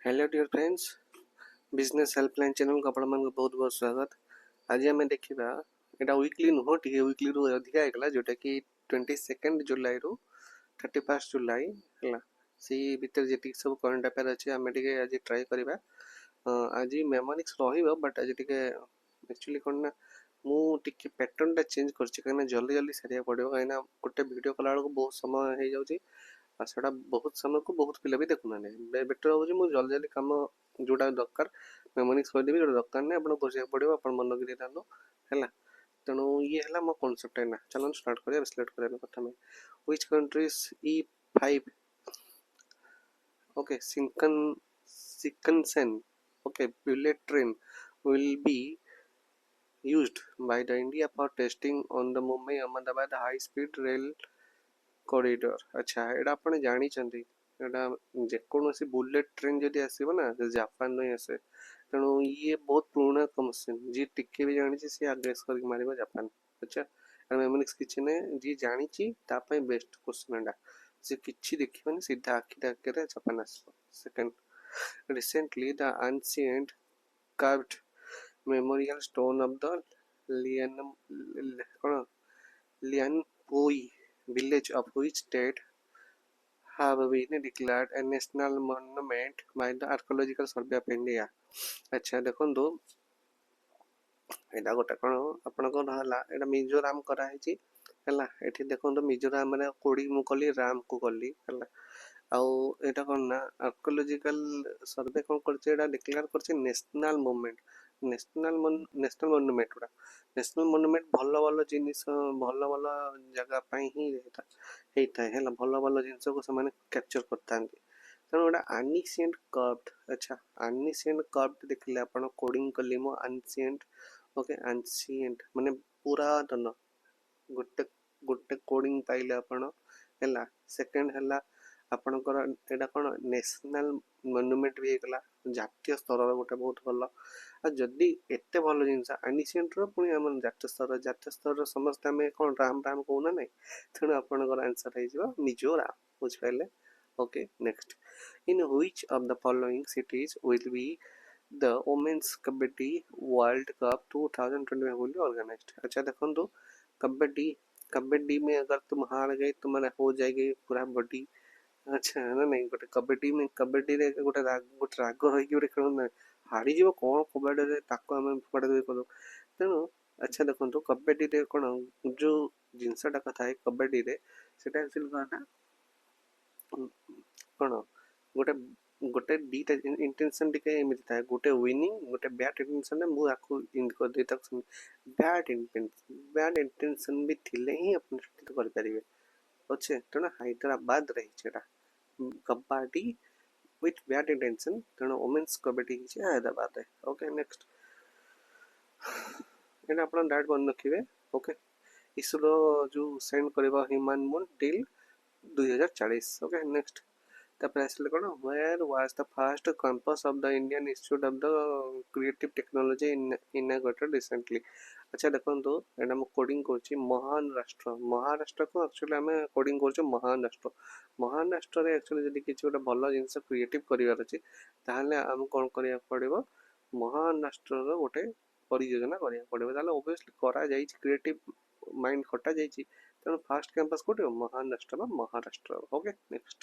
Hello dear friends, business helpline channel को आपण बहुत बहुत स्वागत। आज आम देखा यहाँ वीकली नुह टी वीकली रू अधिका होगा जोटा कि 22 जुलाई रु 31 जुलाई है से भितर जी सब करंट अफेयर अच्छे आम आज ट्राए करवा। आज मेमोनिक्स बट आज एक्चुअली कौन ना मुझे पैटर्न टा चेंज कर जल्दी जल्दी सारे पड़ो कहीं गोटे भिड कला बहुत समय हो जाऊँगी सेटा बहुत समय को बहुत पिला भी देखुना बेटर हो जल्दी जल्दी कम जोटा दरकार मेमोनिक्स करदेवी जो दरकार नहीं आपको बुझा पड़ो आप मन लगे है तेणु ये है मो कनसेप्ट है चलो स्टार्ट करिया सिलेक्ट करिया प्रथम which countries E5 okay Shinkansen okay bullet train will be used by the India for testing on the Mumbai Ahmedabad high speed rail corridor। अच्छा एटा आपने जानी चंदी एटा जेकोसी बुलेट ट्रेन जदि आसीबो ना जापान नो आसे तेणु ये बहुत पुराना मशीन जी टिके भी जानी सी आगेस कर मारिबो जापान। अच्छा मेमोनिक्स किछि ने जी जानी ची तापय बेस्ट क्वेश्चन एटा से किछि देखिबनी सीधा आखि डाकरे जापान आसबो। Second recently the ancient carved memorial stone of the Lian Lianpui village of which state have been declared a national monument by the Archaeological Survey of India। अच्छा देखो एटा गोटे कौन आपंकर है मिजोराम कराई एठी देखो मिजोराम कोड़ी मु कली राम को कली आउ एटा कौन ना आर्कोलॉजिकल सर्वे कौन कर डिक्लेयर कर नेशनल मूवमेंट नेशनल मोनुमेंट गुड़ा नेशनल मोनुमेंट भल भल जिनिस भल भल जगह ही होता है भल भल जिनस को से कैप्चर करता तेणु गोटे आनिसिएंट कर्व्ड। अच्छा आनिसिएंट कर्व्ड देखिले आपण कोडिंग कली मो आनिसिएंट ओके आंशिएंट माने पुरातन गोटे गोटे कोडिंग पाइले आपण हैला। सेकंड हैला आपणकर एटा कोन नेशनल मोनुमेंट भी एकला जातीय स्तर गोटे बहुत भल आ जदी एते भल जिंस एनिशिएंट रो पुनी हम जातीय स्तर समस्त हमें कोन राम राम कहूना नै तेणु आपणकर आंसर है जिवो मिजोराम बुझ पाइले। Okay next in which of the following cities will be the women's kabaddi world cup 2025 will be organized। अच्छा देखो तो कबड्डी कबड्डी में अगर तुम हार गए तो मैंने हो जाएगी पूरा बॉडी। अच्छा है ना नहीं गोटे कबड्डी में कबड्डी रे गोटे राग रही गोटे खेल ना हारी जीव कौन कबड्डी रे ताको आम फोड़ा करूँ तेणु अच्छा देखो तो कबड्डी रे कौन जो जिनसटा कथा है कबड्डी रे सेटा एक्चुअली कौन कौन गोटे गोटे दीटा इंटेंशन टिके एमती था गोटे विनिंग गोटे बैड इंटेंशन मु आखु इंड कर दे तक बैड इंटेंशन भी थिले ही अपन कर परिबे अच्छे तेणु हैदराबाद रही छेड़ा कबड्डी विथ बैड इंटेंशन तेणु वुमेन्स कबड्डी ही हैदराबाद है। ओके नेक्स्ट एटा अपन डायरेक्ट बन रखिबे। ओके इसरो जो सेंड करबा human moon till 2040। Okay next तापर आसले कोन where was the first campus of the Indian institute of the creative technology inaugurated recently. अच्छा देखो एटा मु कोडिंग करछि महाराष्ट्र को एक्चुअली हमें कोडिंग करछु महाराष्ट्र रे एक्चुअली जदी किछि गोटे भलो जिंस क्रिएटिव करिवार अछि ताहले हम कोन करिया पड़िबो महाराष्ट्र रो गोटे परियोजना करिया पड़िबो ताहले ऑब्वियसली करा जाई क्रिएटिव माइंड खटा जाई तेणु फास्ट कैंपस कोटे Maharashtra. Okay next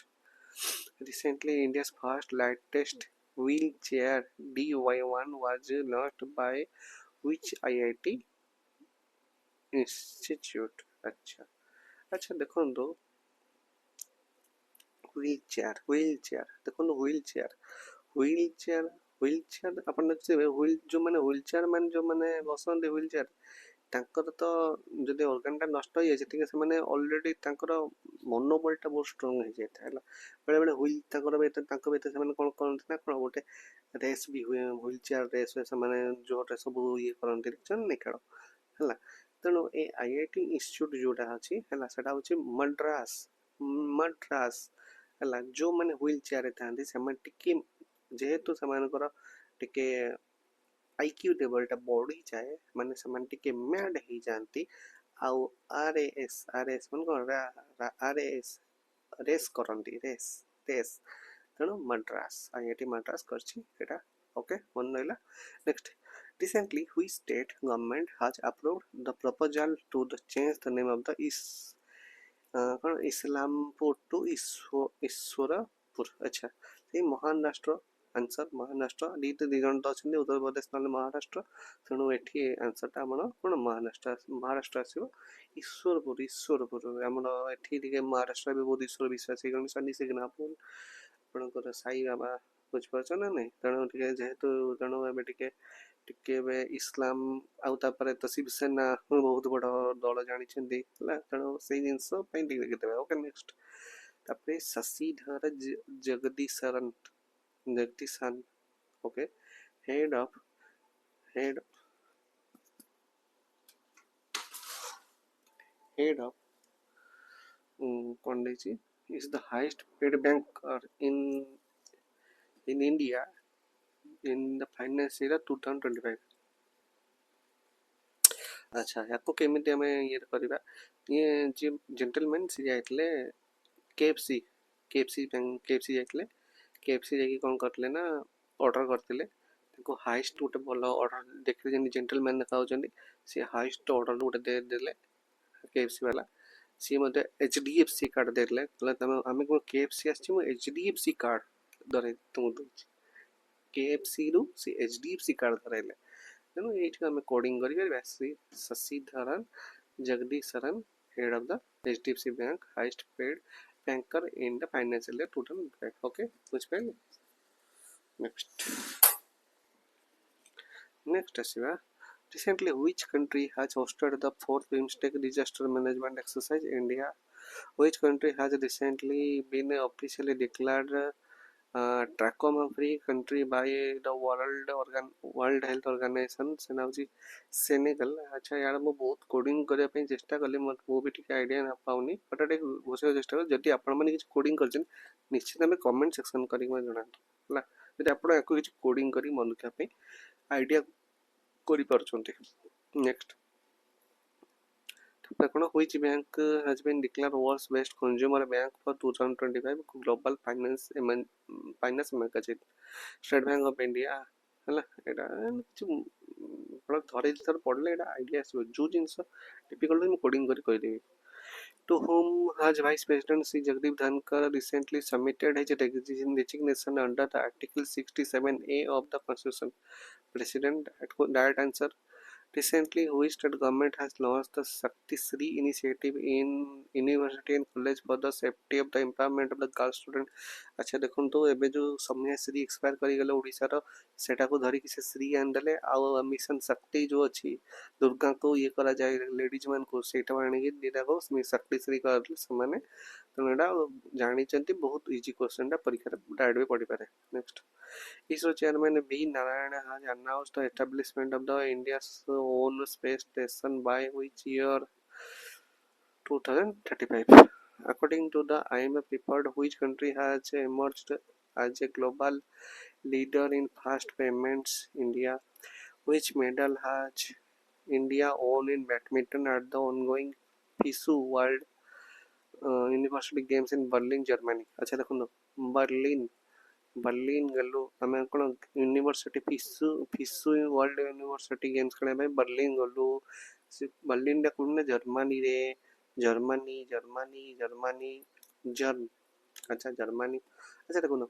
recently India's first lightest wheelchair DY1 was launched by which IIT institute। अच्छा अच्छा देखो व्हीलचेयर देखो व्हीलचेयर अपन देखिबे व्हील जो माने व्हीलचेयर माने जो माने बसंत व्हीलचेयर तांकर तो जदि ऑर्गन नष्ट हो जाए ठीक से माने ऑलरेडी तांकर मनोबलटा बहुत स्ट्रांग हो जाता है बेले बेले व्हील तांकर बेते से माने कोन करन ना कोन गोटे रेस भी हुए व्हीलचेयर रेस से माने जो सब ये करन देखछन नै खेल है तेणु ए आईआईटी इंस्टीट्यूट जोटा अछि है सेटा होछि मद्रास है जो माने व्हील चेयर था से टिके जेहेतु से टिके आईक्यू लेवलटा बढ़ी जाए माने से टिके मैड हो जाती आउ आरएएस माने कोन आरएएस रेस करंती रेस रेस ତେଣୁ ମାଡ୍ରାସ IIT ମାଡ୍ରାସ କରିଛି ଏଇଟା ओके मन रहा next recently which state government has approved the proposal to the change the name of the कौन इस्लामपुर टू ईश्वरपुर अच्छा ये महान राष्ट्र आंसर महान राष्ट्र दी जन तो अच्छे उत्तर प्रदेश ना महाराष्ट्र तेणु ये आंसरटा आम कौन महाराष्ट्र आसो ईश्वरपुर आमर ये महाराष्ट्र भी बहुत ईश्वर विश्वास शनि सिग्नापुर आपणकर साई बाबा बुझीपार ना नहीं तेणु जेहेतु तेणु टिके इस्लाम आउ तो शिवसेना बहुत बड़ दल जानी तेणु से जिनस देखिदेवे ओके नेक्स्ट तापर Shashidhar Jagdishan okay head of कौन is the highest paid banker in India in the finance year 2025 अच्छा याको केमिति हमें ये करबा ये जे जेंटलमैन से जाइतले KFC जाइतले KFC जाकी कोन करतले ना ऑर्डर करतले ताको हाईएस्ट गोटे भलो ऑर्डर देखले जे जेंटलमैन खाउचंदी से हाईएस्ट ऑर्डर गोटे दे देले KFC वाला सी मते HDFC कार्ड देले तमे हमें को KFC आछि मो HDFC कार्ड दरे तुम दोछि KFC रु से HDFC कार्ड धरैले तेणु ये आम कोडिंग करें Sashidharan Jagdishan head of the HDFC bank highest paid banker in the financial year 2025 okay बुझिपारे नेक्स्ट आसीबा recently which country has hosted the fourth BIMSTEC disaster management exercise India which country has recently been officially declared trachoma free country by the world health organization से नाम जी Senegal अच्छा यार मो बहुत coding करया पे चेष्टा कले मो भी ठीक आईडिया ना पाउनी बट एटे घोषिया चेष्टा कर जति आपण माने किछ कोडिंग करछन निश्चित हमें कमेंट सेक्शन करी म जणातु हला जति आपण एको किछ कोडिंग करी मन रखा पे आईडिया करि परछन्ते next which bank has been declared world's best consumer bank for 2025 global finance magazine State Bank of India हला एटा थरे थर पढ़ले एटा आईडिया आसो जो जिंस टिपिकल मैं कोडिंग करि देबी to whom has Vice President Sri Jagdeep Dhankar recently submitted his resignation under the Article 67A of the Constitution. President, direct answer. Recently, which state government has launched the Shakti Shri initiative in university and college for the safety of the empowerment of the girl student? अच्छा देखो तो एबे जो समय Shri expire करी गले ओडिसा रो सेटा को धरी कि से श्री आंदले आ मिशन शक्ति जो अछि दुर्गा को ये करा जाय लेडीज मान को सेटा आनी कि दिदा को शक्ति श्री करले समाने तो एडा जानि चंती बहुत इजी क्वेश्चन दा परीक्षा डाइट भी पढ़ी पारे next ISRO chairman V. Narayana has announced the establishment of the India's own space station by which year 2035. According to the IMF report, which country has emerged as a global leader in fast payments? India. Which medal has India won in badminton at the ongoing FISU World University Games in Berlin, Germany? अच्छा देखो Berlin गलु आम कौन university फिसु world university games खेल Berlin गलु Berlin कौन Germany रे Germany अच्छा Germany अच्छा देखो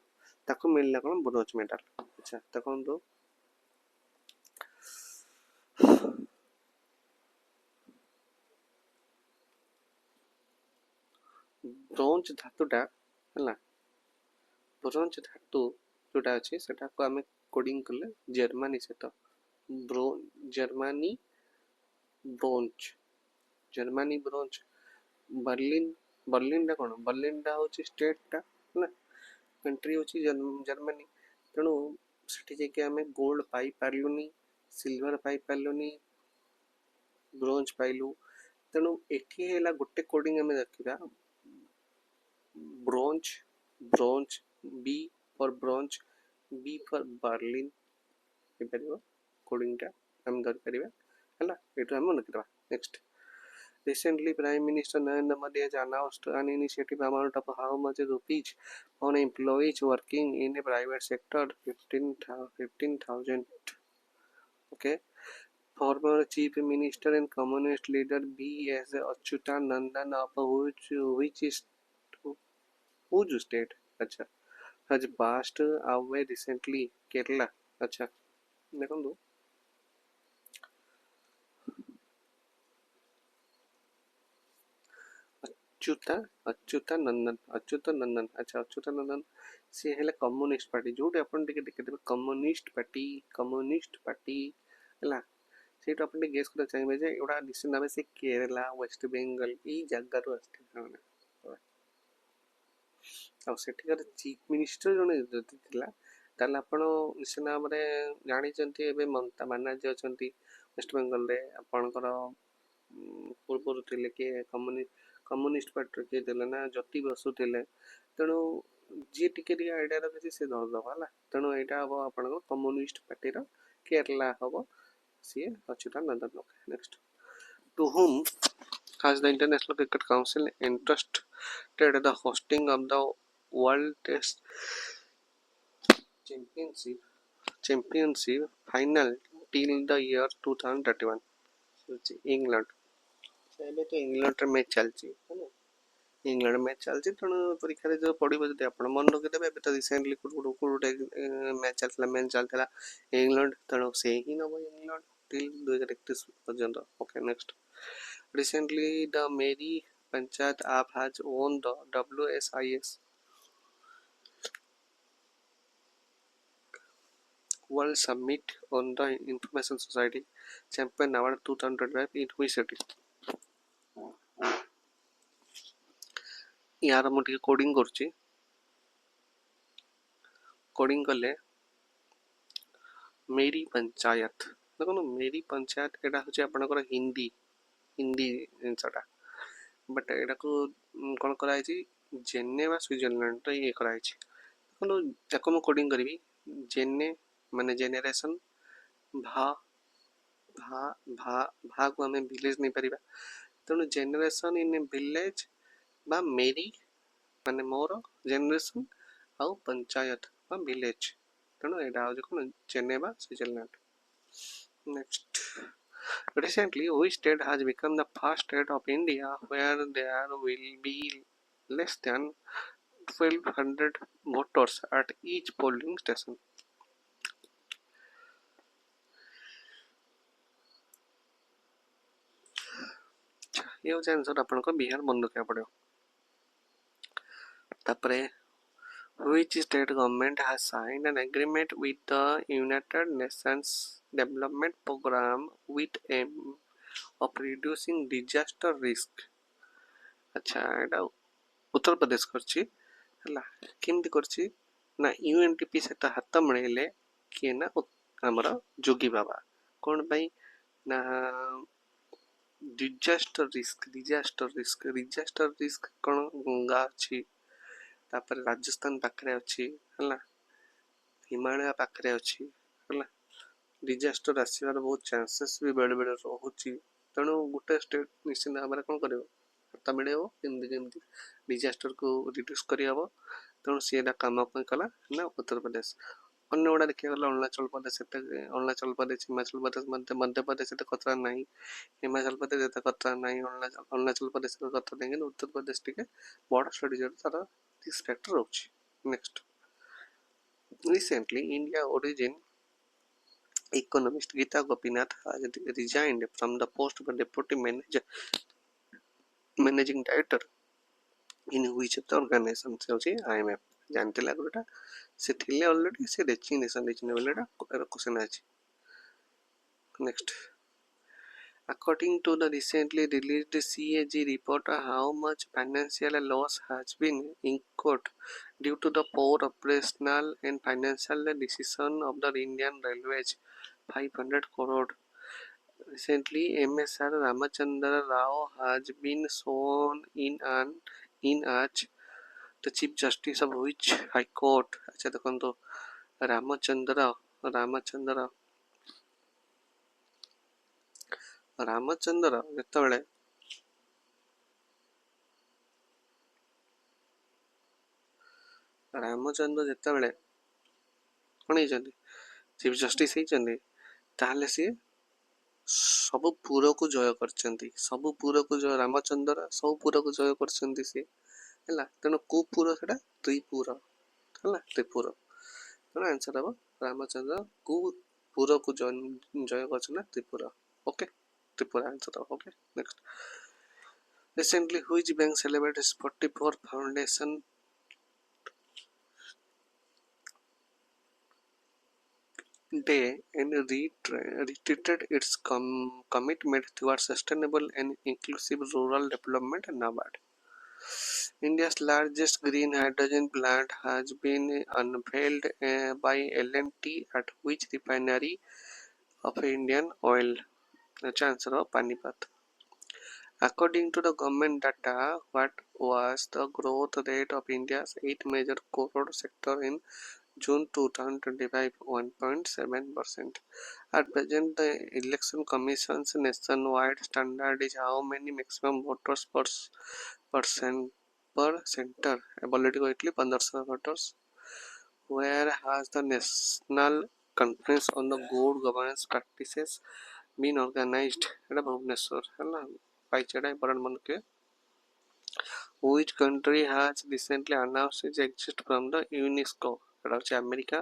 ताको मिलला कौन ब्रोंज मेडल अच्छा देखो तो ब्रोंज धातुटा है ब्रोंज धातु जोटा अच्छे सेटा को आम कोडिंग कले जर्मनी सहित जर्मनी ब्रोंज बर्लिन कौन बर्लिन हूँ स्टेट टा है कंट्री हूँ जर्मनी तेणु से आम गोल्ड पाई पार्लुनी सिल्वर पाई पार्लुनी ब्रोंज पाइलु तेणु एठी है गोटे कोडिंग आम देखा bronze B for bronze B for Berlin coding टा हम धरि परिबा हला एटु हम मन करबा next Recently, Prime Minister Narendra Modi has announced an initiative amount of how much rupees on employees working in a private sector, 15,000. Okay. Former Chief Minister and Communist leader B.S. Achyutanandan of which is whose state? अच्छा has passed away recently. Kerala. अच्छा देखो अच्युतानंदन अच्छा अच्युतानंदन सी है communist party Jote अपन देखिदेवे communist party है ସେଇଠୁ ଆପଣ ଟିକେ gas କରିବାକୁ ଚାହିଁବେ ଯେ ଏଗୁଡ଼ା ନିଶ୍ଚିତ ଭାବେ ସେ କେରଲା ୱେଷ୍ଟ ବେଙ୍ଗଲ ଏଇ ଜାଗାରୁ ଆସିଥିଲେ ସେମାନେ ଆଉ ସେଠିକାର ଚିଫ୍ ମିନିଷ୍ଟର ଜଣେ ଯଦି ଥିଲା ତାହେଲେ ଆପଣ ନିଶ୍ଚିତ ଭାବରେ ଜାଣିଛନ୍ତି ଏବେ ମମତା ବାନାର୍ଜୀ ଅଛନ୍ତି ୱେଷ୍ଟବେଙ୍ଗଲରେ ଆପଣଙ୍କର ପୂର୍ବରୁ ଥିଲେ କିଏ କମ୍ୟୁନିଷ୍ଟ ପାର୍ଟିର କିଏ ଥିଲେ ନା ଜ୍ୟୋତି ବସୁ ଥିଲେ ତେଣୁ ଯିଏ ଟିକେ ଟିକେ ଆଇଡ଼ିଆ ରଖିଛି ସେ ଧରିଦେବ ହେଲା ତେଣୁ ଏଇଟା ହେବ ଆପଣଙ୍କର କମ୍ୟୁନିଷ୍ଟ ପାର୍ଟିର କେରଲା ହେବ ସିଏ ଅଚ୍ୟୁତାନନ୍ଦନ next to whom has the International Cricket Council entrusted the hosting of the World Test Championship final till the year 2031 England ଏବେ ତ ଇଂଲଣ୍ଡରେ ମ୍ୟାଚ୍ ଚାଲିଛି ହେଲା ଇଂଲଣ୍ଡ ମ୍ୟାଚ୍ ଚାଲିଛି ତେଣୁ ପରୀକ୍ଷାରେ ଯେଉଁ ପଢ଼ିବ ଯଦି ଆପଣ ମନେ ରଖିଦେବେ ଏବେ ତ ରିସେଣ୍ଟଲି ଗୋଟେ ମ୍ୟାଚ୍ ଚାଲିଥିଲା ଇଂଲଣ୍ଡ ତେଣୁ ସେ ହିଁ ନେବ ଇଂଲଣ୍ଡ till 2031 ପର୍ଯ୍ୟନ୍ତ okay next recently the Meri Panchayat app has won the WSIS World Summit on the Information Society Champion Award 2025 in which city यार ମୁଁ ଟିକେ କୋଡ଼ିଂ କରୁଛି କୋଡ଼ିଂ କଲେ मेरी पंचायत ଦେଖନ୍ତୁ मेरी पंचायत ଏଇଟା ହେଉଛି ଆପଣଙ୍କର ହିନ୍ଦୀ ଜିନିଷଟା ବଟ୍ ଏଇଟାକୁ କ'ଣ କରାହେଇଛି ଜେନେଭା ସୁଇଜରଲ୍ୟାଣ୍ଡରେ ଇଏ କରାହେଇଛି ଦେଖନ୍ତୁ ତାକୁ ମୁଁ କୋଡ଼ିଂ କରିବି ଜେନେ ମାନେ ଜେନେରେସନ୍ ଭାକୁ ଆମେ ଭିଲେଜ୍ ନେଇପାରିବା ତେଣୁ ଜେନେରେସନ୍ ଇନ୍ ଏ ଭିଲେଜ୍ ବା मेरी ମାନେ ମୋର ଜେନେରେସନ୍ ଆଉ ପଞ୍ଚାୟତ ବା ଭିଲେଜ୍ ତେଣୁ ଏଇଟା ହେଉଛି କ'ଣ Geneva Switzerland next Recently, which state has become the first state of India where there will be less than 1200 voters at each polling station? ये होचे आंसर आपनको बिहार मन रखा पड़ो तापरे which state government has signed an agreement with the United Nations Development Program with aim of reducing disaster risk अच्छा एटा उत्तर प्रदेश करछि हला केमति करछि ना यूएनडीपी सहित हाथ मिलेले किए ना हमर जोगी बाबा कोन भाई ना डिजास्टर रिस्क कोन गंगा अछि तापर राजस्थान पाखरे अछि हला हिमालय पाखरे अछि हला डिजास्टर आसीबार बहुत चांसेस भी बेले बेले रहउछि तेणु गोटे स्टेट निश्चित भाव कोन करिवो हाथ मिलेबो केमति डिजास्टर को रिड्यूस करिहबो तेणु सीधा काम कला ना उत्तर प्रदेश अन्य गुड़ा देखिए गला अरुणाचल प्रदेश हिमाचल प्रदेश मध्य प्रदेश खतरा नहीं हिमाचल प्रदेश खतरा नहीं अरुणाचल प्रदेश खतरा नहीं उत्तर प्रदेश टी बड़ स्टडी तार फैक्टर रोच next recently India origin economist Geeta Gopinath has resigned from the post of deputy managing director in which of the organization से IMF जानते लागुटा से थिले ऑलरेडी से रेजिग्नेशन देचिने बोलेटा क्वेश्चन अछि next according to the recently released CAG report how much financial loss has been incurred due to the poor operational and financial decision of the Indian Railways 500 crore recently MSR Ramachandra Rao has been sworn in as the Chief Justice of which High Court अच्छा देखो रामचंद्र ଯେତେବେଳେ ରାମଚନ୍ଦ୍ର ଯେତେବେଳେ କ'ଣ ହେଇଛନ୍ତି chief justice ହେଇଛନ୍ତି, ତାହେଲେ ସିଏ ସବୁ ପୁରକୁ ଜୟ କରିଛନ୍ତି, ସବୁ ପୁରକୁ ଜୟ, ରାମଚନ୍ଦ୍ର ସବୁ ପୁରକୁ ଜୟ କରିଛନ୍ତି ସିଏ ହେଲା। ତେଣୁ କୋଉ ପୁର ସେଟା? ତ୍ରିପୁର ହେଲା, ତ୍ରିପୁର। ତେଣୁ ଆନ୍ସର ହବ ରାମଚନ୍ଦ୍ର କୋଉ ପୁରକୁ ଜୟ କରିଛନ୍ତି ନା ତ୍ରିପୁର। ଓକେ, ତ୍ରିପୁରା ଆନ୍ସର ହବ। Okay, next. Recently, which bank celebrated its 44th foundation day and reiterated its commitment towards sustainable and inclusive rural development? NABARD. India's largest green hydrogen plant has been unveiled by L&T at which refinery of Indian Oil? The answer of Panipat. According to the government data, what was the growth rate of India's 8 major core sector in June 2025? 1.7%. At present, the Election Commission's nationwide standard is how many maximum voters per center? Ability को 1500 voters. Where has the National Conference on the Good Governance Practices been organized? এটা ভুবনেশ্বর ହେଲା পাইছেটা important মনে কে। Which country has recently announced its exit from the UNESCO? এটা হচ্ছে America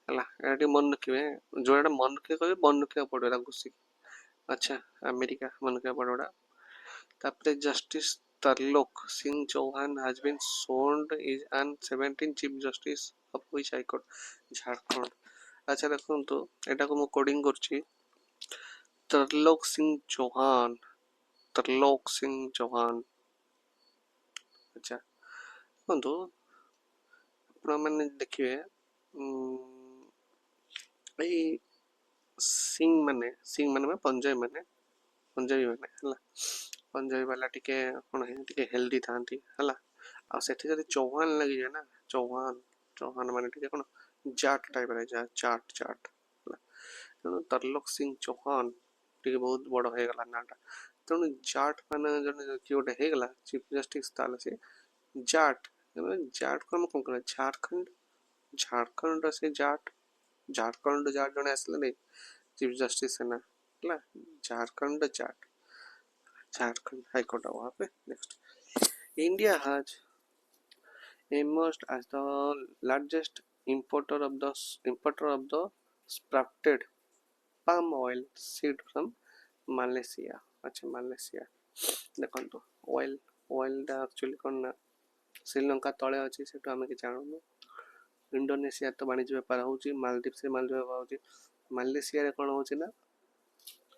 ହେଲା। ଏଠି ମନେ ରଖିବେ, ଯୋଉଟା ମନେ ରଖିବେ କହିବେ ମନେ ରଖିବାକୁ ପଡ଼ିବ ଏଟା ଘୁଷିକି। ଆଚ୍ଛା, ଆମେରିକା ମନେ ରଖିବାକୁ ପଡ଼ିବ ଏଟା। ତାପରେ justice Tarlok Singh Chauhan has been sworn is an 17th chief justice of which high court? Jharkhand. ଆଚ୍ଛା ଦେଖନ୍ତୁ, ଏଟାକୁ ମୁଁ କୋଡିଂ କରୁଛି। तरलोक सिंह चौहान, तरलोक सिंह चौहान। अच्छा ଦେଖନ୍ତୁ, ଆପଣମାନେ ଦେଖିବେ ଏଇ ସିଂ ମାନେ ପଞ୍ଜାବୀ ମାନେ ହେଲା, ପଞ୍ଜାବୀ ବାଲା ଟିକେ କ'ଣ ଟିକେ ହେଲ୍ଦି ଥାନ୍ତି ହେଲା। ଆଉ ସେଠି ଯଦି ଚୌହାନ ଲାଗିଯାଏ ନା, ଚୌହାନ ମାନେ ଟିକେ କ'ଣ ଜାଟ୍ ଟାଇପ୍ର ଚାଟ୍ ହେଲା। ତେଣୁ तरलोक सिंह ଚୌହାନ ଟିକେ ବହୁତ ବଡ଼ ହେଇଗଲା ନାଁଟା। ତେଣୁ ଜାଟ୍ ମାନେ ଜଣେ କିଏ ଗୋଟେ ହେଇଗଲା ଚିଫ୍ ଜଷ୍ଟିସ୍, ତାହେଲେ ସେ ଜାଟ୍କୁ ଆମେ କ'ଣ କରିବା? ଝାଡ଼ଖଣ୍ଡର ସେ ଝାଡ଼ଖଣ୍ଡ ଜଣେ ଆସିଲେ ନାଇଁ ଚିଫ୍ ଜଷ୍ଟିସ୍ ହେଲା, ଝାଡ଼ଖଣ୍ଡ ଝାଡ଼ଖଣ୍ଡ ହାଇକୋର୍ଟ ହବ। Okay, next. India has emerged as the largest importer of the sprouted palm oil seed from Malaysia. अच्छा, ମାଲେସିଆ ଦେଖନ୍ତୁ, ଅଏଲଟା ଆକ୍ଚୁଆଲି କ'ଣ ନା ଶ୍ରୀଲଙ୍କା ତଳେ ଅଛି, ସେଠୁ ଆମେ କିଛି ଆଣୁନୁ। ଇଣ୍ଡୋନେସିଆ ତ ବାଣିଜ୍ୟ ବେପାର ହେଉଛି, ମାଲଦୀପ୍ସରେ ବାଣିଜ୍ୟ ବେପାର ହେଉଛି। ମାଲେସିଆରେ କ'ଣ ହେଉଛି ନା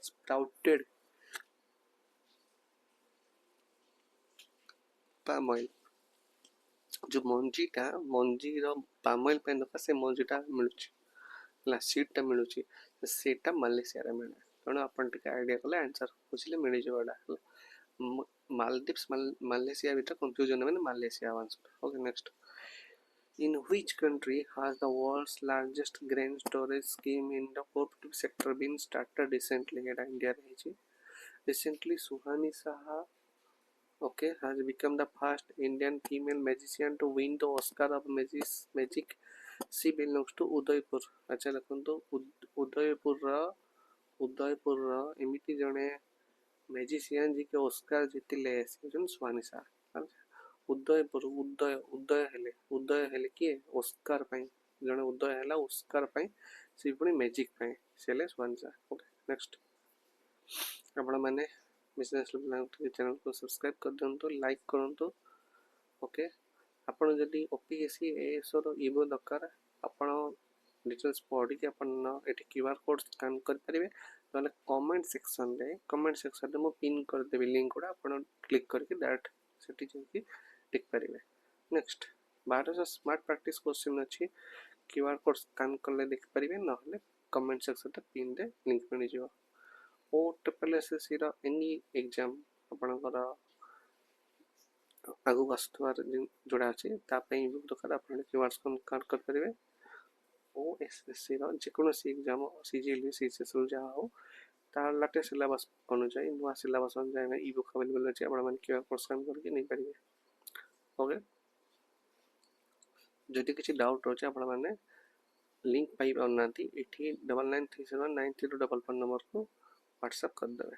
ସ୍ପ୍ରାଉଟେଡ୍ ପାମ୍ ଅଏଲ, ଯେଉଁ ମଞ୍ଜିର ପାମ୍ ଅଏଲ ପାଇଁ ଦରକାର ସେ ମଞ୍ଜିଟା ମିଳୁଛି ହେଲା, ସିଡ୍ଟା ମିଳୁଛି, ସେଇଟା ମାଲେସିଆରେ ମିଳେ। ତେଣୁ ଆପଣ ଟିକେ ଆଇଡ଼ିଆ କଲେ ଆନ୍ସର ବୁଝିଲେ ମିଳିଯିବ ଏଇଟା ହେଲା। ମାଲଦୀପ୍ସ ମାଲେସିଆ ଭିତରେ କନଫ୍ୟୁଜନ୍ ମାନେ Malaysia answer. Okay, next. In which country has the world's largest grain storage scheme in the cooperative sector been started recently? এটা ইন্ডিয়াରେ ହେଇଛି। Recently, Suhani Saha has become the first Indian female magician to win the Oscar of Magic. She belongs to Udaipur. ଆଚ୍ଛା ଦେଖନ୍ତୁ, ଉଦୟପୁରର ଏମିତି ଜଣେ magician ଯିଏକି Oscar ଜିତିଲେ, ସେ ହେଉଛନ୍ତି ସୁହାନି ସାହା। ଉଦୟ ହେଲେ କିଏ? ଓସ୍କାର ପାଇଁ, ଜଣେ ଉଦୟ ହେଲା ଓସ୍କାର ପାଇଁ, ସେ ପୁଣି ମ୍ୟାଜିକ୍ ପାଇଁ, ସେ ହେଲେ ସୁହାନି ସାହା। Okay, next. ଆପଣମାନେ ବିଜନେସ୍ ଚ୍ୟାନେଲକୁ ସବସ୍କ୍ରାଇବ୍ କରିଦିଅନ୍ତୁ, ଲାଇକ୍ କରନ୍ତୁ। ଓକେ, ଆପଣ ଯଦି OPSC ASର ଇବୁକ୍ ଦରକାର, ଆପଣ ଡିଟେଲ୍ସ ପଢ଼ିକି ଆପଣ ଏଠି QR କୋଡ଼୍ ସ୍କାନ୍ କରିପାରିବେ, ନହେଲେ କମେଣ୍ଟ ସେକ୍ସନରେ ମୁଁ ପିନ୍ କରିଦେବି ଲିଙ୍କ୍ ଗୁଡ଼ା, ଆପଣ କ୍ଲିକ୍ କରିକି ଡାଇରେକ୍ଟ ସେଠି ଯାଇକି ଦେଖିପାରିବେ। ନେକ୍ସଟ, 1200 ସ୍ମାର୍ଟ ପ୍ରାକ୍ଟିସ୍ କୋଶ୍ଚିନ୍ ଅଛି, QR କୋଡ଼୍ ସ୍କାନ୍ କଲେ ଦେଖିପାରିବେ, ନହେଲେ କମେଣ୍ଟ ସେକ୍ସନରେ ପିନ୍ରେ ଲିଙ୍କ୍ ମିଳିଯିବ। OSSCର ଏନି ଏକ୍ଜାମ୍ ଆପଣଙ୍କର ଆଗକୁ ଆସୁଥିବାର ଯୋଉଟା ଅଛି ତା ପାଇଁ ଇବୁକ୍ ଦରକାର, ଆପଣ QR ସ୍କାନ୍ କରିପାରିବେ। OSSCର ଯେକୌଣସି ଏକ୍ଜାମ୍, CGL, CCSL ଯାହା ହଉ, ତାର ଲାଟେଷ୍ଟ ସିଲାବସ୍ ଅନୁଯାୟୀ, ନୂଆ ସିଲାବସ୍ ଅନୁଯାୟୀ ଇବୁକ୍ ଆଭେଲେବଲ୍ ଅଛି, ଆପଣମାନେ QR କୋଡ଼୍ ସ୍କାନ୍ କରିକି ନେଇପାରିବେ। ଓକେ, जदि किसी डाउट रोचे आपण माने लिंक पाई पाउनाती एठी 99379044 नंबर को व्हाट्सएप कर देवे।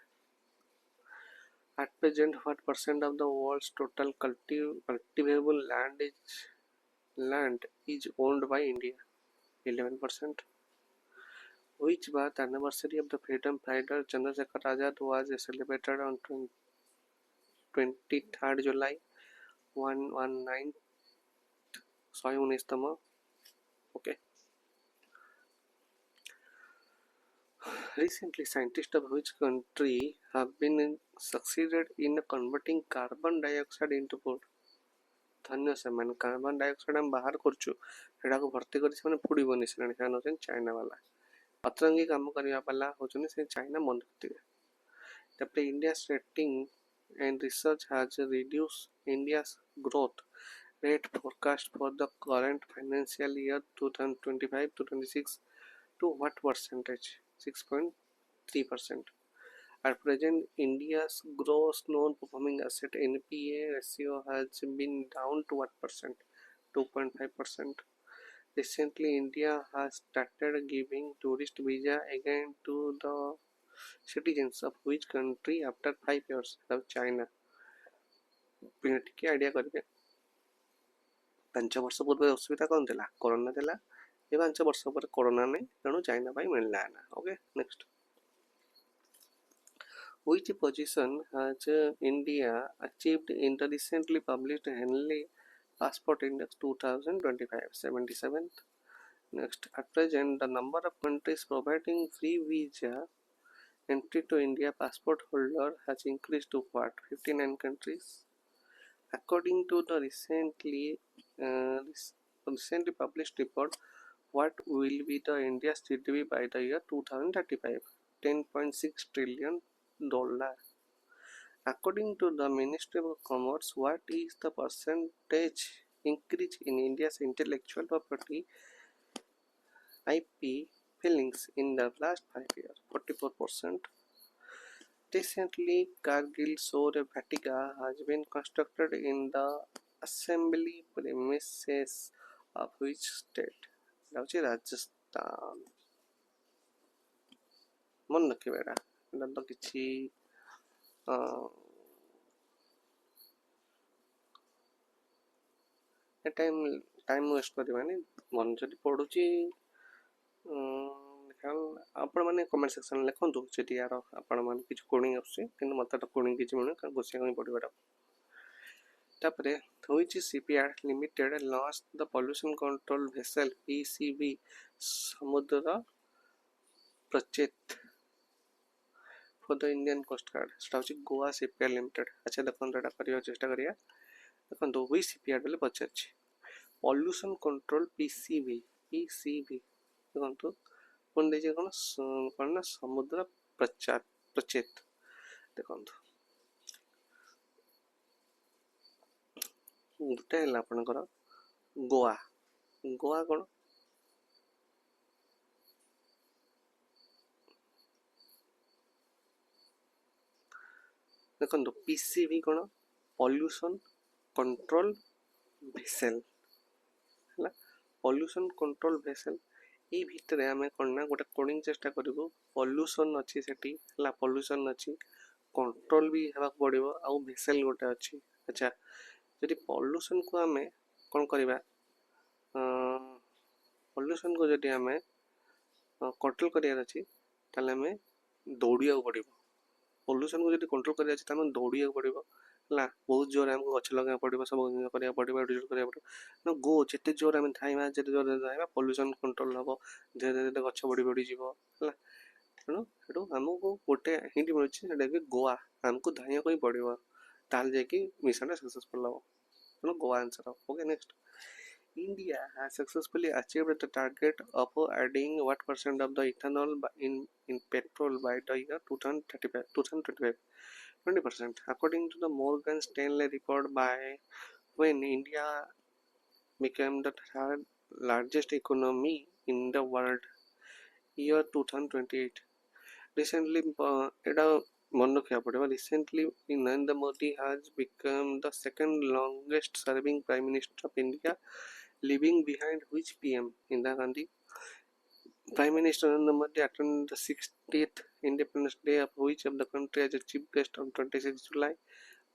At present, what percent of the world's total cultivable land is owned by India? 11%. Which birth anniversary of the freedom fighter Chandrasekhar Azad was celebrated on 23rd July 119 119तम? Okay. Recently, scientists of which country have been succeeded in converting carbon dioxide into food? धन्य से मैंने carbon dioxide हम बाहर करछु एडा को भर्ती करी से माने फुडी बनी से खान होचन चाइना वाला अतरंगी काम करया वाला होचन से चाइना मन रखते तब India rating and research has reduced India's growth rate forecast for the current financial year 2025 to 26 to what percentage? 6.3%. At present, India's gross non-performing asset (NPA) ratio has been down to what percent? 2.5%. Recently, India has started giving tourist visa again to the citizens of which country after 5 years? Of China. ଟିକେ idea କରିବେ 5 ବର୍ଷ ପୂର୍ବେ ଅସୁବିଧା କ'ଣ ଥିଲା? Corona ଥିଲା। ଏ 5 ବର୍ଷ ପରେ କରୋନା ନାହିଁ, ତେଣୁ ଚାଇନା ପାଇଁ ମିଳିଲା ନା। Okay, next. Which position has India achieved in the recently published Henley Passport Index 2025? 77th. Next, at present, the number of countries providing free visa entry to India passport holder has increased to what? 59 countries. According to the recently published report, what will be the India's GDP by the year 2035? $10.6 trillion. According to the Ministry of Commerce, what is the percentage increase in India's intellectual property IP fillings in the last 5 years? 44%. Recently, Kargil Sour Vatika has been constructed in the assembly premises of which state? Rajasthan. मन रखिए बेटा एटा तो किछि time waste करबानी मन जदि पढुची आपण मैंने comment section लिखु जी यार आपण मैंने किसी कोडिंग आसुच्छी कि मत तो कोडिंग किसी मिलूनी घोषिया पड़ेगा तापर which shipyard limited launched the pollution control vessel PCV समुद्र प्रचेत for the Indian Coast Guard सेटा होची गोवा शिपयार्ड लिमिटेड अच्छा देखन एटा करिया चेष्टा करिया देखन दो हुई शिपयार्ड बोले पचारछि pollution control PCV देखन तो कोन देजे कोन ना समुद्र प्रचेत देखन गोटे है आपणकर गोवा गोवा कौन देखो पीसीवी कौन पॉल्यूशन कंट्रोल वेसल है पॉल्यूशन कंट्रोल वेसल ये भितर आम कौन ना गोटे कोडिंग चेष्टा करूँ पॉल्यूशन अच्छी सेठी है पॉल्यूशन अच्छी कंट्रोल भी हवा पड़ो आउ वेसल गोटे अच्छी अच्छा जदि पॉल्यूशन को आम कौन करवा पॉल्यूशन को जदि आम कंट्रोल करार अच्छी ताले आम दौड़िया पड़ो पॉल्यूशन को जब कंट्रोल करार अच्छे तो दौड़िया पड़ो है बहुत जोर आमको गच लगे पड़ो सब करा पड़ो एडजस्ट करा पड़ो ना गो जिते जोर आम धाइबा जिते जोर धाइबा पॉल्यूशन कंट्रोल हम धीरे धीरे गच बढ़ी बढ़ी जीव है तेणु से आमको गोटे हिंट मिलूँ गोवा आमको धाइया को पड़ो ताल जाकि मिशन सक्सेसफुल हम तेणु Goa answer okay next India has successfully achieved the target of adding what percent of the ethanol in petrol by the year 2025? 20%. According to the Morgan Stanley report, by when India became the third largest economy in the world, year 2028. Recently, recently Narendra Modi has become the second longest serving Prime Minister of India leaving behind which PM? Indira Gandhi. Prime Minister Narendra Modi attended the 60th Independence Day of which of the country as a chief guest on 26 July?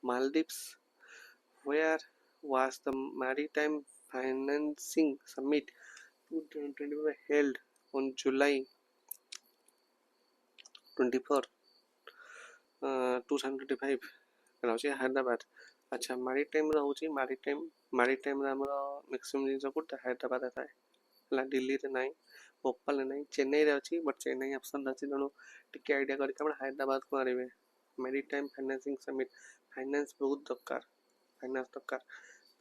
Maldives. Where was the Maritime Financing Summit 2025 held on July 24, 2025? ରହୁଛି ହାଇଦ୍ରାବାଦ। ଆଚ୍ଛା ମାରିଟାଇମ୍ର ହେଉଛି ମାରିଟାଇମ୍ରେ ଆମର maximum ଜିନିଷ କେଉଁଟା ହାଇଦ୍ରାବାଦ ଥାଏ ହେଲା, ଦିଲ୍ଲୀରେ ନାହିଁ, ଭୋପାଳରେ ନାହିଁ, ଚେନ୍ନାଇରେ ଅଛି, ବଟ୍ ଚେନ୍ନାଇ ଅପସନ୍ ଅଛି, ତେଣୁ ଟିକେ ଆଇଡ଼ିଆ କରିକି ଆପଣ ହାଇଦ୍ରାବାଦକୁ ଆଣିବେ। ମାରିଟାଇମ୍ ଫାଇନାନ୍ସିଂ ସମିଟ୍, ଫାଇନାନ୍ସ ବହୁତ ଦରକାର, ଫାଇନାନ୍ସ ଦରକାର,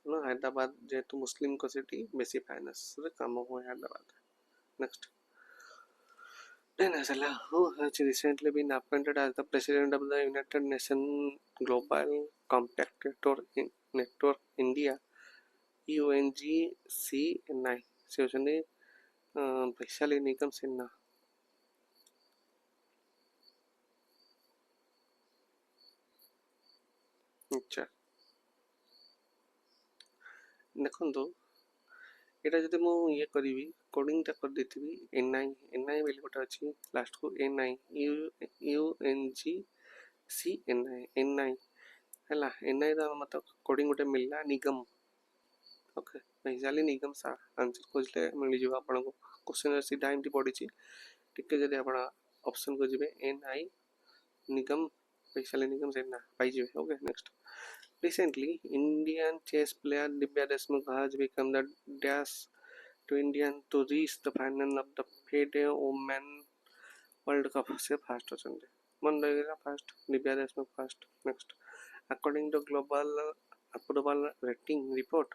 ତେଣୁ ହାଇଦ୍ରାବାଦ ଯେହେତୁ ମୁସଲିମଙ୍କ ସେଠି ବେଶୀ ଫାଇନାନ୍ସରେ କାମ ହୁଏ Hyderabad. Next then who has recently been appointed as the president of the United Nations Global Compact Network India UNGCNI से होଛନ୍ତି वैशाली निगम सिन्हा। अच्छा ଦେଖନ୍ତୁ ଏଇଟା ଯଦି ମୁଁ ଇଏ କରିବି କୋଡ଼ିଂଟା କରିଦେଇଥିବି ଏନ୍ଆଇ ବୋଲି ଗୋଟେ ଅଛି ଲାଷ୍ଟକୁ ଏନ୍ଆଇ UNGCNI ହେଲା, ଏନ୍ଆଇର ମୋତେ କୋଡ଼ିଂ ଗୋଟେ ମିଳିଲା ନିଗମ। ଓକେ वैशाली निगम सा आंसर खोजले मिलଯିବ ଆପଣଙ୍କୁ। क्वेश्चन सीधा एमती पड़िछि, टिके जदि आपण ऑप्शन को जिवे एनआई निगम वैशाली निगम सिन्हा पाइजिवे। Okay next recently Indian chess player Divya Deshmukh has become the dash to Indian to reach the final of the FIDE Women World Cup से फास्ट होचंदे मन लगेगा fast Divya Deshmukh fast. Next according to global approval rating report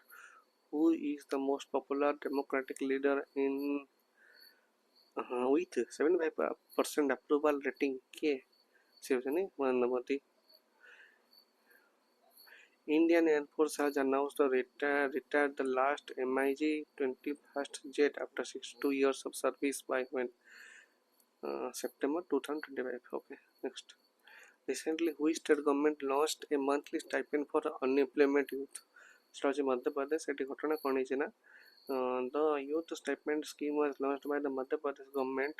who is the most popular democratic leader in with 75% approval rating के से होचनी Narendra Modi. Indian Air Force has announced to retired the last MiG-21 jet after 62 years of service by when September 2025. Okay, next. Recently, which state government launched a monthly stipend for unemployment youth? State Madhya Pradesh. Eighty घटना कौन है ना? The youth stipend scheme was launched by the Madhya Pradesh government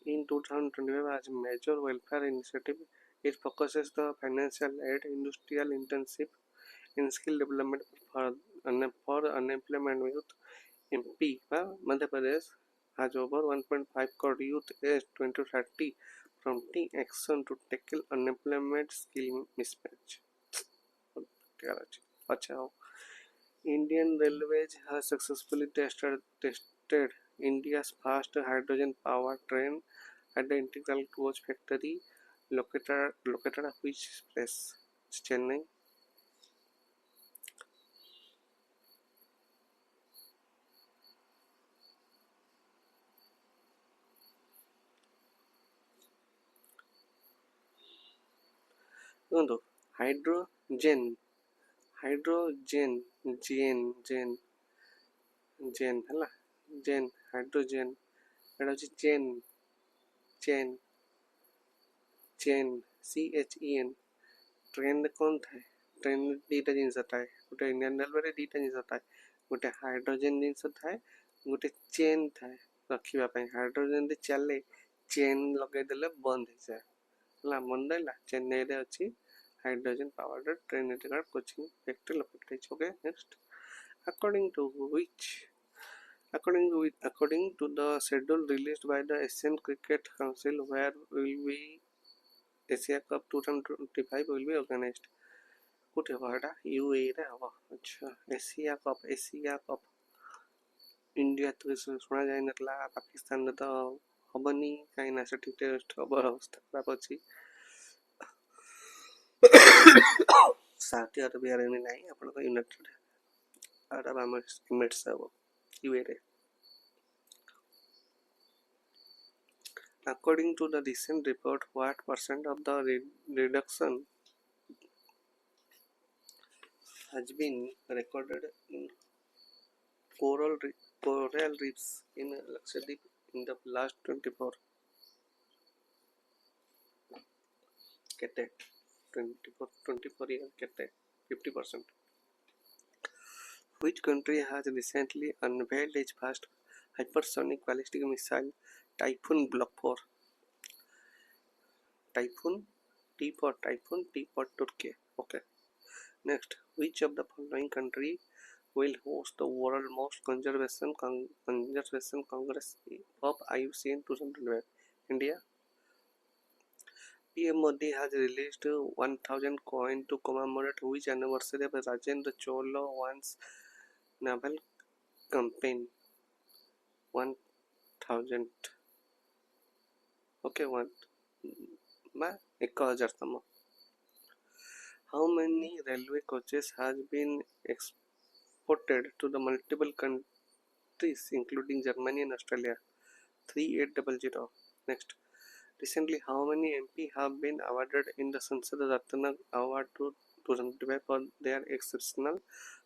in 2025 as a major welfare initiative. It focuses the financial aid, industrial internship, in skill development for unemployment youth. MP Madhya Pradesh has over 1.5 crore youth aged 20 to 30 prompting action to tackle unemployment skill mismatch. अच्छा Indian Railways has successfully tested India's first hydrogen power train at the Integral Coach Factory located at which place? Chennai. ଦେଖନ୍ତୁ hydrogen ହେଲା ଜେନ୍ hydrogen ଏଟା ହେଉଛି chain CHEN। Train कौन थाए train दीटा जिनस थाए गोटे इंडियन रेलवे दीटा जिनस थाए गोटे हाइड्रोजन जिनस थाए गोटे चेन थाए रखापी हाइड्रोजन चले चेन लगेदेले बंद हो जाए है मन रहा चेन्नई रे अच्छी hydrogen powered train coaching factory located. Okay next according to the schedule released by the Asian Cricket Council where will be Asia Cup 2025 will be organized कोठे हवा एटा UAE रे हवा। अच्छा एशिया कप इंडिया तो शुणा जाए नतला पाकिस्तान रे तो हबनी कहीं ना से टेस्ट खबर अवस्था खराब अच्छी साउदी अरेबिया रे नहीं आपण को यूनाइटेड अरब एमिरेट्स हबो UAE रे। According to the recent report, what percent of the reduction has been recorded in coral reefs in Lakshadweep in the last 24 years? 50%. Which country has recently unveiled its first hypersonic ballistic missile, Typhoon Block 4? Typhoon, T for Typhoon, T for Turkey. Okay. Next, which of the following country will host the world most conservation congress of IUC in 2012? India. PM Modi has released 1000 coin to commemorate which anniversary of Rajendra Chola one's naval campaign? 1000. Okay, 1000तम. How many railway coaches has been exported to the multiple countries including Germany and Australia? 3800. Next, recently how many MP have been awarded in the Sansad Ratna Award 2025 for their exceptional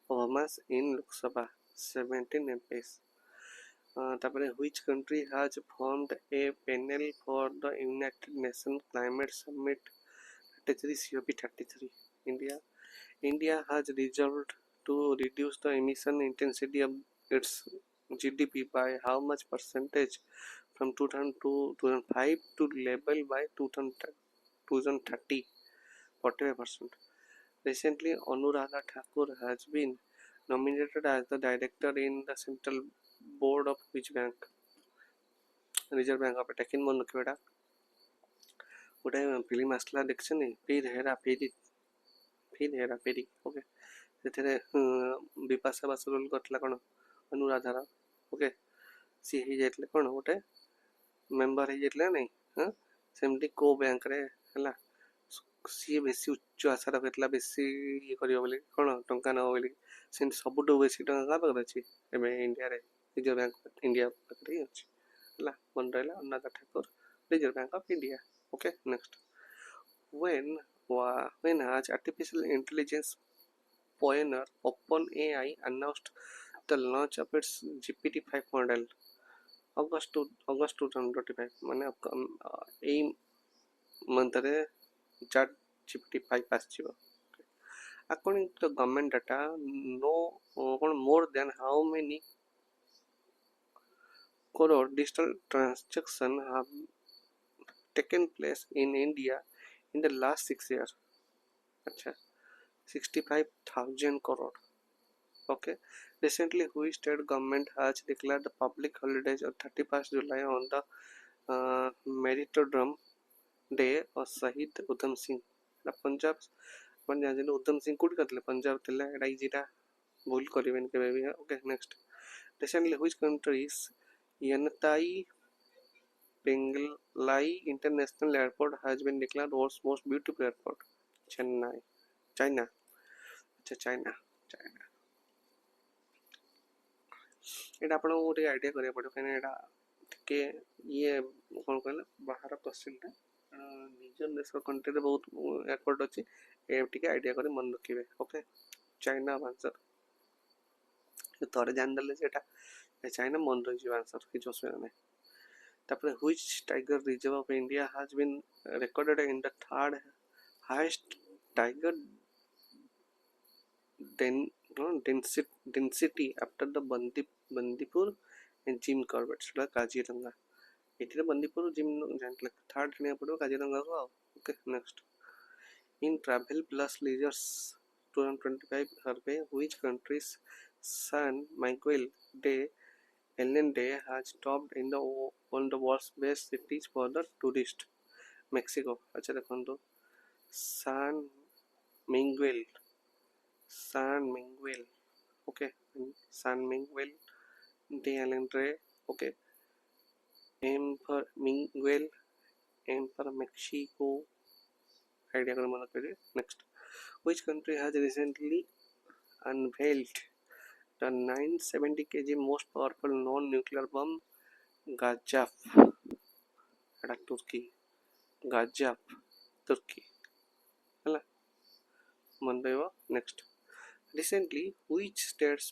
performance in Lok Sabha? 17 MPs. Which country has formed a panel for the United Nations Climate Summit 33 COP33? India. India has resolved to reduce the emission intensity of its GDP by how much percentage from 2000 to 2005 to level by 2030? 45%. Recently, Anuradha Thakur has been nominated as the director in the central board of which bank? Reserve Bank of India. किन मन रखे बेटा गोटे film आसला देखछनी फिर हेरा फेरी okay ସେଥିରେ Bipasha Basu roll କରିଥିଲା କ'ଣ ଅନୁରାଧାର ଓକେ ସିଏ ହେଇଯାଇଥିଲେ କ'ଣ ଗୋଟେ ମେମ୍ବର ହେଇଯାଇଥିଲେ ନାଇଁ ସେମିତି କେଉଁ ବ୍ୟାଙ୍କରେ ହେଲା ସିଏ ବେଶୀ ଉଚ୍ଚ ଆଶା ରଖିଥିଲା ବେଶୀ ଇଏ କରିବ ବୋଲି କ'ଣ ଟଙ୍କା ନେବ ବୋଲି ସେମିତି ସବୁଠୁ ବେଶୀ ଟଙ୍କା କାହା ପାଖରେ ଅଛି ଏବେ ଇଣ୍ଡିଆରେ ରିଜର୍ଭ ବ୍ୟାଙ୍କ ଇଣ୍ଡିଆ ପାଖରେ ହିଁ ଅଛି ହେଲା ମନେ ରହିଲା Anuradha Thakur reserve bank of India okay next when has artificial intelligence pioneer OpenAI announced the launch of its GPT-5 model? August 2025 माने एई मंथ रे chat GPT-5 आसीबो. According to the government data, more than how many crore digital transactions have taken place in India in the last 6 years? अच्छा 65,000 crore. Okay. Recently, which state government has declared the public holidays of 31st July on the Meritodrome Day of Shahid Udham Singh? Punjab अपन जान Udham Singh code करले पंजाब थिला एडा इजीटा भूल करिवेन के baby okay next recently which country's Yantai Penglai international airport has been declared world's most beautiful airport? Chennai. China. अच्छा China China एटा आपण गोटे आइडिया करिया पड़ो कने एटा टिके ये कोन कहले बाहर क्वेश्चनटा निज देश कंट्री रे बहुत एयरपोर्ट अछि ए टिके आइडिया करे मन रखिबे ओके चाइना आंसर थोड़े जान देले सेटा चाइना मन रहि जे आंसर कि जोसुना नै तापर which tiger reserve of India has been recorded in the third highest tiger density after the Bandipur and Jim Corbett सेटा काजीरंगा एथिरे बंदीपुर जिम जानले थर्ड ने पड़ो काजीरंगा को okay next in travel plus leisures 2025 survey which country's San Miguel de Allende has topped in the on the world's best cities for the tourist? Mexico. अच्छा देखो तो San Miguel okay San Miguel de Allende okay M for Miguel M for Mexico idea कर मन करिए next which country has recently unveiled the 970 kg most powerful non-nuclear bomb Gajaf Etah Turki Gajaf तुर्की हला मन रहइबो next recently which states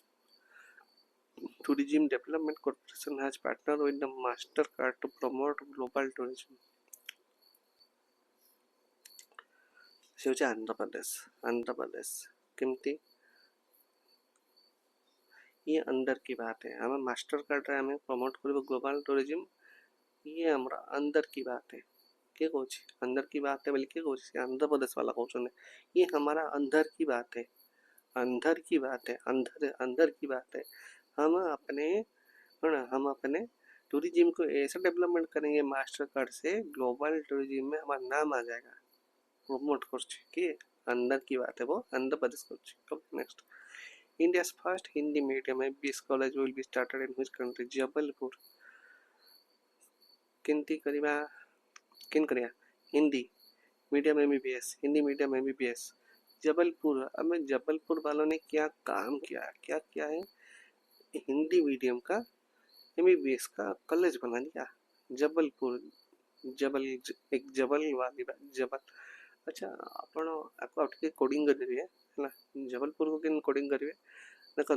tourism development corporation has partnered with the MasterCard to promote global tourism? से होचे आंध्र प्रदेश केमती ये अंदर की बात है आम मास्टर कार्ड रे आम प्रमोट कर ग्लोबल टूरिज्म ये हमारा अंदर की बात है किए कौन अंदर की बात है बोले किए कौन आंध्र प्रदेश वाला कौन ये हमारा अंदर की बात है अंदर की बात है अंदर अंदर की बात है हम अपने टूरिज्म को ऐसा डेवलपमेंट करेंगे मास्टर कार्ड से ग्लोबल टूरिज्म में हमारा नाम आ जाएगा प्रमोट कर अंदर की बात है वो आंध्र प्रदेश कर next India's first Hindi medium MBS college will be started in which country? Jabalpur. किंती करिबा किन करिया Hindi medium MBBS Hindi medium MBBS Jabalpur. अब जबलपुर वालों ने क्या काम किया क्या किया है हिंदी मीडियम का एमबीबीएस का कॉलेज बना दिया जबलपुर जबल एक जबल वाली बात जबल अच्छा आपण आपको आउट कोडिंग कर दिए है जबलपुर को किन कोडिंग करिवे देखो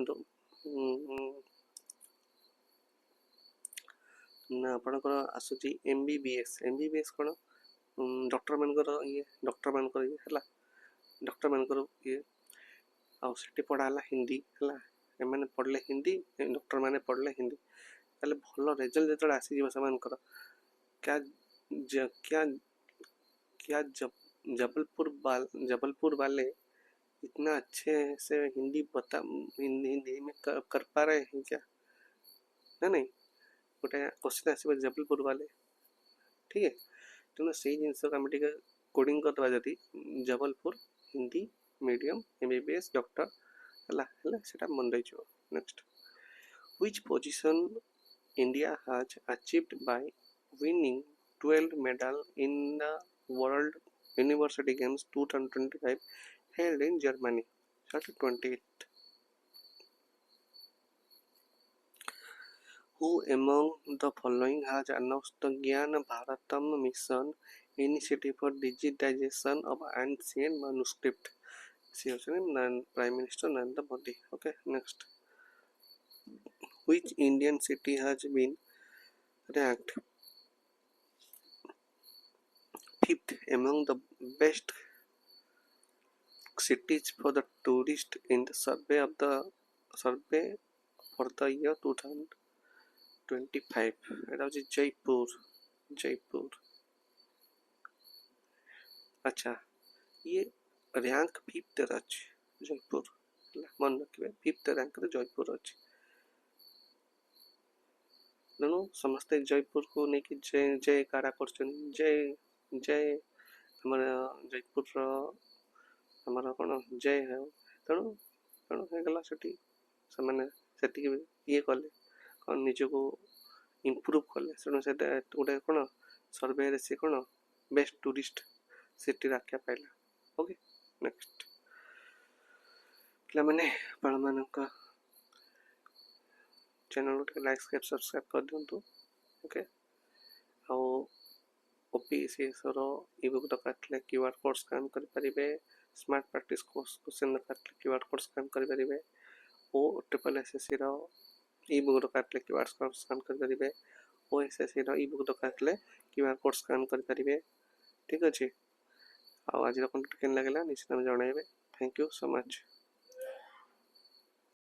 ना आपणकर आसूची एमबीबीएस एमबीबीएस कौन डॉक्टर मानकर ये डॉक्टर मानकर ये है डॉक्टर मानकर ये आउे पढ़ाला हिंदी है एम पढ़ले हिंदी डॉक्टर मैंने पढ़ले हिंदी ताले भल रिजल्ट जो आसीज क्या क्या क्या जबलपुर वाले इतना अच्छे से हिंदी बता हिंदी में कर पा रहे हैं क्या ना नहीं गोटे क्वेश्चन आसो जबलपुर वाले ठीक है तेणु से जिनस कोडिंग करदे जदि Jabalpur Hindi medium MBBS doctor है मन रही next which position India has achieved by winning 12 medal in the world university games 2025 held in Germany 28th. Who among the following has announced the Gyan Bharatam mission initiative for digitization of ancient manuscript? Prime Minister Narendra Modi. Okay, next. Which Indian city has been ranked fifth among the best cities for the tourist in the survey for the year 2025? এটা হচ্ছে जयपुर अच्छा ये rank fifth अच्छे जयपुर मन रखिए fifth rank Jaipur अच्छे तेणु समस्ते जयपुर को लेकिन जय जयकारा कर जय जय आम जयपुर आमर कौन जय है तेणु तेणु होगला से ये कले कौन निजको इम्प्रूव कले तेणु गोटे कौन सर्वे सी कौन बेस्ट टूरिस्ट सिटी आख्या पाइला ओके नेक्स्ट पे मान चैनल लाइक सब्सक्राइब कर दिंतु ओके ओपीसीएस ईबुक दरकार क्यूआर कोड स्कैन करेंगे स्मार्ट प्रैक्टिस कोर्स क्वेश्चन दरकार क्यूआर कोड स्कैन करेंगे ओ ट्रिपल एसएससी ईबुक दरकार क्यूआर कोड स्कैन करेंगे ओएसएससी ईबुक दरकार क्यूआर कोड स्कैन करेंगे ठीक अच्छे आज कंटेंट केन लगे निश्चित जनइबे थैंक यू सो मच।